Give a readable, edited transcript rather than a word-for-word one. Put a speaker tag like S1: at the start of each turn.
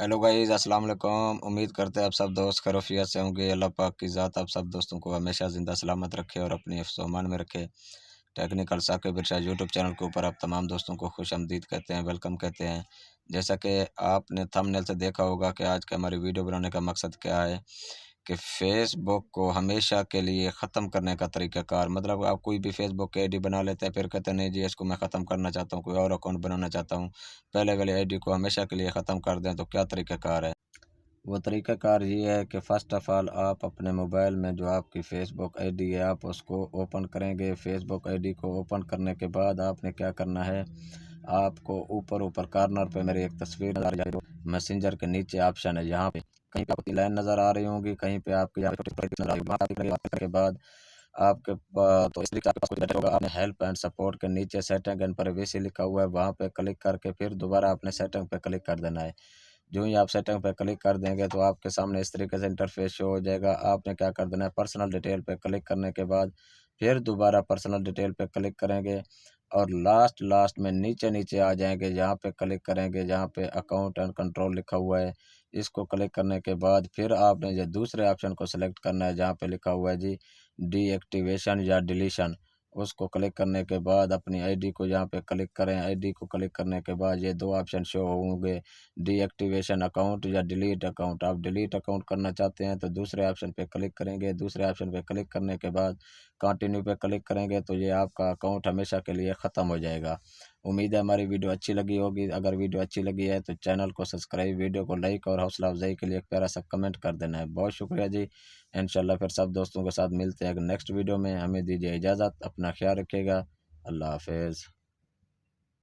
S1: Hello guys, अस्सलाम वालेकुम। उम्मीद करते हैं आप सब दोस्त खैरियत से होंगे। अल्लाह पाक की ज़ात आप सब दोस्तों को हमेशा ज़िंदा सलामत रखे और अपनी हिफ्ज़-ओ अमान में रखे। टेक्निकल साकिब इरशाद यूट्यूब चैनल के ऊपर आप तमाम दोस्तों को खुशामदीद कहते हैं, वेलकम कहते हैं। जैसा कि आपने थंबनेल से देखा होगा कि आज की हमारी वीडियो बनाने का मकसद क्या है कि फ़ेसबुक को हमेशा के लिए ख़त्म करने का तरीक़ाकार। मतलब आप कोई भी फ़ेसबुक की आईडी बना लेते हैं, फिर कहते हैं नहीं जी इसको मैं ख़त्म करना चाहता हूँ, कोई और अकाउंट बनाना चाहता हूँ। पहले वाली आईडी को हमेशा के लिए ख़त्म कर दें, तो क्या तरीक़ाकार है? वो तरीक़ाकार ये है कि फ़र्स्ट ऑफ़ ऑल आप अपने मोबाइल में जो आपकी फ़ेसबुक आईडी है आप उसको ओपन करेंगे। फ़ेसबुक आईडी को ओपन करने के बाद आपने क्या करना है, आपको ऊपर कॉर्नर पे मेरी एक तस्वीर नज़र आ रही है, मैसेंजर के नीचे ऑप्शन है, यहाँ पे कहीं पे आपकी लाइन नज़र आ रही होंगी, कहीं पे आपकी यहाँ पे छोटी नज़र आ रही होगी। वहाँ पे क्लिक करने के बाद आपके तो इस तरीके से आपके पास कुछ डाटा होगा। आपने हेल्प एंड सपोर्ट के नीचे सेटिंग एंड प्राइवेसी लिखा हुआ है, वहाँ पे क्लिक करके फिर दोबारा आपने सेटिंग पे क्लिक कर देना है। जो ही आप सेटिंग पे क्लिक कर देंगे तो आपके सामने इस तरीके से इंटरफेस शो हो जाएगा। आपने क्या कर देना है, पर्सनल डिटेल पे क्लिक करने के बाद फिर दोबारा पर्सनल डिटेल पे क्लिक करेंगे और लास्ट में नीचे आ जाएंगे, जहाँ पे क्लिक करेंगे जहाँ पे अकाउंट एंड कंट्रोल लिखा हुआ है। इसको क्लिक करने के बाद फिर आपने जो दूसरे ऑप्शन को सिलेक्ट करना है, जहाँ पे लिखा हुआ है जी डीएक्टिवेशन या डिलीशन। उसको क्लिक करने के बाद अपनी आईडी को यहाँ पे क्लिक करें। आईडी को क्लिक करने के बाद ये दो ऑप्शन शो होंगे, डीएक्टिवेशन अकाउंट या डिलीट अकाउंट। आप डिलीट अकाउंट करना चाहते हैं तो दूसरे ऑप्शन पे क्लिक करेंगे। दूसरे ऑप्शन पे क्लिक करने के बाद कंटिन्यू पे क्लिक करेंगे तो ये आपका अकाउंट हमेशा के लिए ख़त्म हो जाएगा। उम्मीद है हमारी वीडियो अच्छी लगी होगी। अगर वीडियो अच्छी लगी है तो चैनल को सब्सक्राइब, वीडियो को लाइक और हौसला अफजाई के लिए एक प्यारा सा कमेंट कर देना है। बहुत शुक्रिया जी। इंशाल्लाह फिर सब दोस्तों के साथ मिलते हैं नेक्स्ट वीडियो में। हमें दीजिए इजाज़त, अपना ख्याल रखिएगा। अल्लाह हाफिज़।